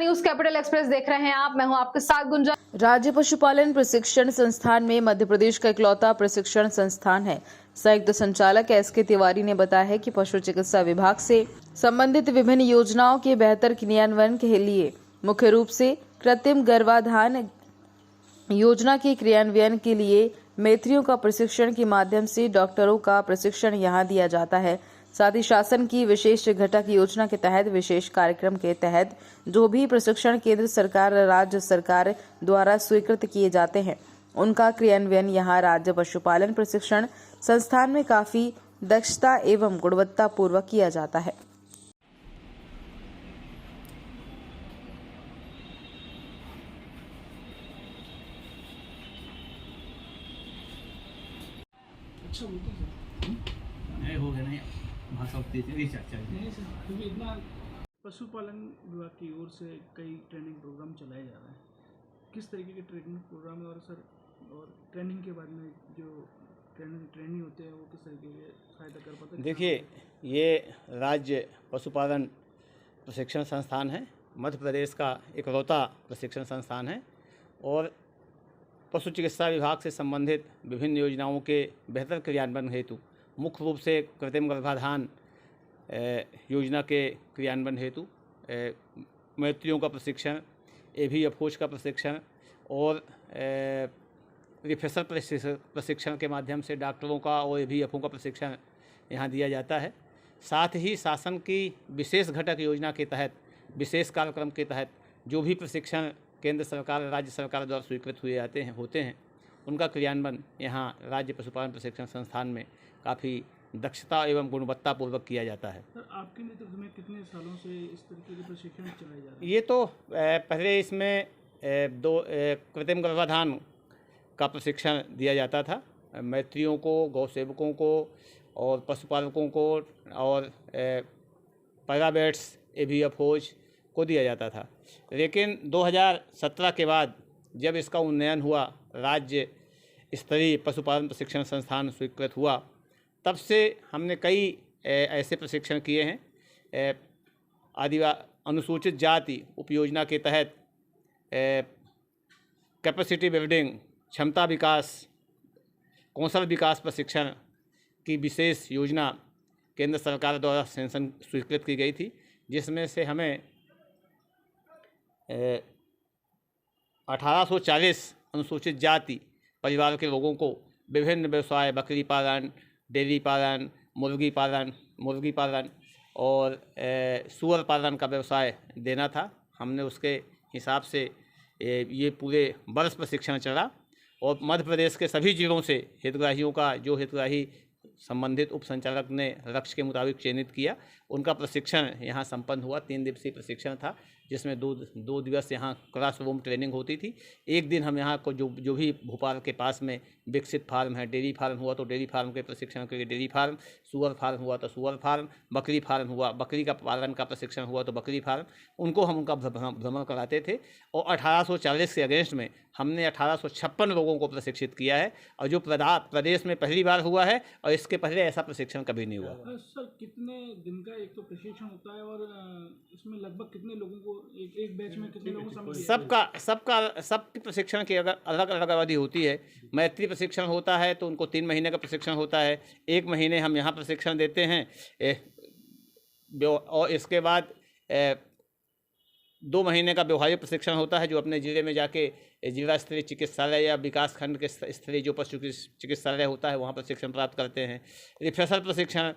News capital express देख रहे हैं आप। मैं हूं आपके साथ गुंजा। राज्य पशुपालन प्रशिक्षण संस्थान में मध्य प्रदेश का इकलौता प्रशिक्षण संस्थान है। संयुक्त संचालक एस.के. तिवारी ने बताया है कि पशु चिकित्सा विभाग से संबंधित विभिन्न योजनाओं के बेहतर क्रियान्वयन के लिए मुख्य रूप से कृत्रिम गर्भाधान योजना के क्रियान्वयन के लिए मैत्रियों का प्रशिक्षण के माध्यम से डॉक्टरों का प्रशिक्षण यहां दिया जाता है। साथ ही शासन की विशेष घटक योजना के तहत विशेष कार्यक्रम के तहत जो भी प्रशिक्षण केंद्र सरकार राज्य सरकार द्वारा स्वीकृत किए जाते हैं उनका क्रियान्वयन यहां राज्य पशुपालन प्रशिक्षण संस्थान में काफी दक्षता एवं गुणवत्ता पूर्वक किया जाता है। नहीं हो गया नहीं भाषा चर्चा नहीं सर, क्योंकि इतना पशुपालन विभाग की ओर से कई ट्रेनिंग प्रोग्राम चलाए जा रहे हैं। किस तरीके के ट्रेनिंग प्रोग्राम है और सर और ट्रेनिंग के बाद में जो ट्रेनिंग होते हैं वो किस तरीके से सहायता कर पाते हैं? देखिए, ये राज्य पशुपालन प्रशिक्षण संस्थान है, मध्य प्रदेश का इकलौता प्रशिक्षण संस्थान है और पशु चिकित्सा विभाग से संबंधित विभिन्न योजनाओं के बेहतर क्रियान्वयन हेतु मुख्य रूप से कृत्रिम गर्भाधान योजना के क्रियान्वयन हेतु मैत्रियों का प्रशिक्षण, AVFOज का प्रशिक्षण और रिफ्रेशर प्रशिक्षण के माध्यम से डॉक्टरों का और AVFO का प्रशिक्षण यहाँ दिया जाता है। साथ ही शासन की विशेष घटक योजना के तहत विशेष कार्यक्रम के तहत जो भी प्रशिक्षण केंद्र सरकार राज्य सरकार द्वारा स्वीकृत होते हैं उनका क्रियान्वयन यहाँ राज्य पशुपालन प्रशिक्षण संस्थान में काफ़ी दक्षता एवं गुणवत्ता पूर्वक किया जाता है। सर आपके नेतृत्व में कितने सालों से इस तरीके के प्रशिक्षण चलाए जा रहे हैं? ये तो पहले इसमें कृत्रिम गर्भाधान का प्रशिक्षण दिया जाता था मैत्रियों को, गौ सेवकों को और पशुपालकों को और पैरावेट्स AVFOज को दिया जाता था। लेकिन 2017 के बाद जब इसका उन्नयन हुआ, राज्य स्तरीय पशुपालन प्रशिक्षण संस्थान स्वीकृत हुआ, तब से हमने कई ऐसे प्रशिक्षण किए हैं। अनुसूचित जाति उपयोजना के तहत कैपेसिटी बिल्डिंग, क्षमता विकास, कौशल विकास प्रशिक्षण की विशेष योजना केंद्र सरकार द्वारा सैंक्शन स्वीकृत की गई थी, जिसमें से हमें 1840 अनुसूचित जाति परिवार के लोगों को विभिन्न व्यवसाय, बकरी पालन, डेयरी पालन, मुर्गी पालन और सूअर पालन का व्यवसाय देना था। हमने उसके हिसाब से ये पूरे वर्ष प्रशिक्षण चला और मध्य प्रदेश के सभी जिलों से हितग्राहियों का जो हितग्राही संबंधित उप संचालक ने लक्ष्य के मुताबिक चयनित किया, उनका प्रशिक्षण यहाँ संपन्न हुआ। 3 दिवसीय प्रशिक्षण था, जिसमें दो दिवस यहाँ क्लासरूम ट्रेनिंग होती थी। एक दिन हम यहाँ को जो भी भोपाल के पास में विकसित फार्म है, डेयरी फार्म हुआ तो डेयरी फार्म के प्रशिक्षण के लिए डेयरी फार्म, सूअर फार्म हुआ तो सूअर फार्म, बकरी फार्म हुआ, बकरी का पालन का प्रशिक्षण हुआ तो बकरी फार्म, उनको हम उनका भ्रमण कराते थे। और 1840 के अगेंस्ट में हमने 1856 लोगों को प्रशिक्षित किया है और जो प्रदेश में पहली बार हुआ है और इसके पहले ऐसा प्रशिक्षण कभी नहीं हुआ। सर कितने दिन का एक तो प्रशिक्षण होता है और इसमें लगभग कितने लोगों को एक बैच में कितने लोगों को सबके प्रशिक्षण की अगर अलग अलग अवधि होती है। मैत्री प्रशिक्षण होता है तो उनको 3 महीने का प्रशिक्षण होता है। 1 महीने हम यहाँ प्रशिक्षण देते हैं और इसके बाद 2 महीने का व्यवहारिक प्रशिक्षण होता है जो अपने ज़िले में जाके जिला स्तरीय चिकित्सालय या विकास खंड के स्तरीय जो पशु चिकित्सालय होता है वहाँ प्रशिक्षण प्राप्त करते हैं। रिफ्रेशर प्रशिक्षण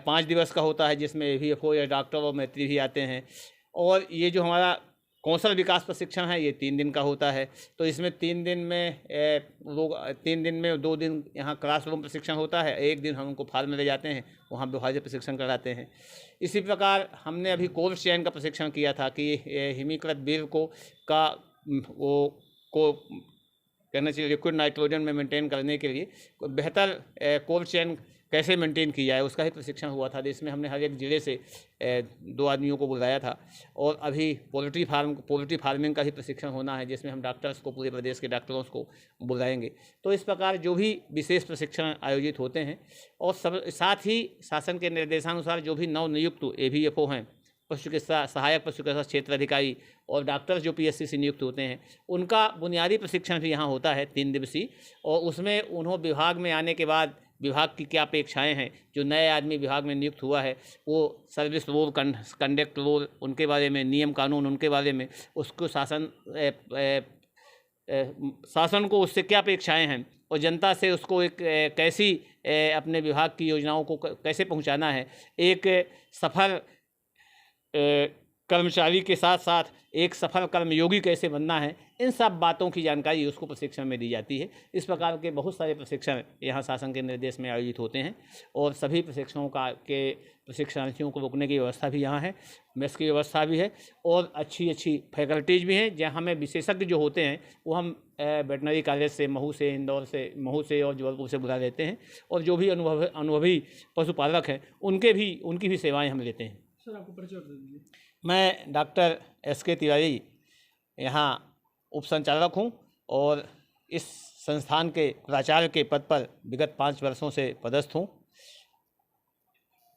5 दिवस का होता है, जिसमें AVFO या डॉक्टर और मैत्री भी आते हैं। और ये जो हमारा कौशल विकास प्रशिक्षण है ये 3 दिन का होता है। तो इसमें 3 दिन में 2 दिन यहाँ क्लासरूम प्रशिक्षण होता है, 1 दिन हम उनको फार्म में ले जाते हैं, वहाँ व्यवहारिक प्रशिक्षण कराते हैं। इसी प्रकार हमने अभी कोल्ड चेन का प्रशिक्षण किया था कि हिमीकृत बीज को कहना चाहिए लिक्विड नाइट्रोजन में मेंटेन करने के लिए बेहतर कोल्ड चेन कैसे मेंटेन की जाए, उसका ही प्रशिक्षण हुआ था। जिसमें हमने हर एक ज़िले से 2 आदमियों को बुलाया था। और अभी पोल्ट्री फार्मिंग का ही प्रशिक्षण होना है, जिसमें हम डॉक्टर्स को, पूरे प्रदेश के डॉक्टरों को बुलाएंगे। तो इस प्रकार जो भी विशेष प्रशिक्षण आयोजित होते हैं और साथ ही शासन के निर्देशानुसार जो भी नवनियुक्त AVFO हैं पशु चिकित्सा सहायक पशु चिकित्सा क्षेत्र अधिकारी और डॉक्टर जो पीएससी से नियुक्त होते हैं, उनका बुनियादी प्रशिक्षण भी यहाँ होता है 3 दिवसीय। और उसमें उन्होंने विभाग में आने के बाद विभाग की क्या अपेक्षाएं हैं, जो नए आदमी विभाग में नियुक्त हुआ है वो सर्विस रोल, कंडक्ट रोल, उनके बारे में, नियम कानून उनके बारे में, उसको शासन को उससे क्या अपेक्षाएं हैं और जनता से उसको एक कैसी अपने विभाग की योजनाओं को कैसे पहुंचाना है, एक सफल कर्मचारी के साथ साथ एक सफल कर्मयोगी कैसे बनना है, इन सब बातों की जानकारी उसको प्रशिक्षण में दी जाती है। इस प्रकार के बहुत सारे प्रशिक्षण यहाँ शासन के निर्देश में आयोजित होते हैं और सभी प्रशिक्षणों के प्रशिक्षणार्थियों को रुकने की व्यवस्था भी यहाँ है, मेस की व्यवस्था भी है और अच्छी फैकल्टीज भी हैं, जहाँ हमें विशेषज्ञ जो होते हैं वो हम वेटनरी कॉलेज से, महू से, इंदौर से, महू से और जबलपुर से बुला लेते हैं और जो भी अनुभवी पशुपालक हैं उनकी भी सेवाएँ हम लेते हैं। सर आपको परिचय दे दीजिए। मैं डॉक्टर SK तिवारी यहाँ उप संचालक हूँ और इस संस्थान के प्राचार्य के पद पर विगत 5 वर्षों से पदस्थ हूँ।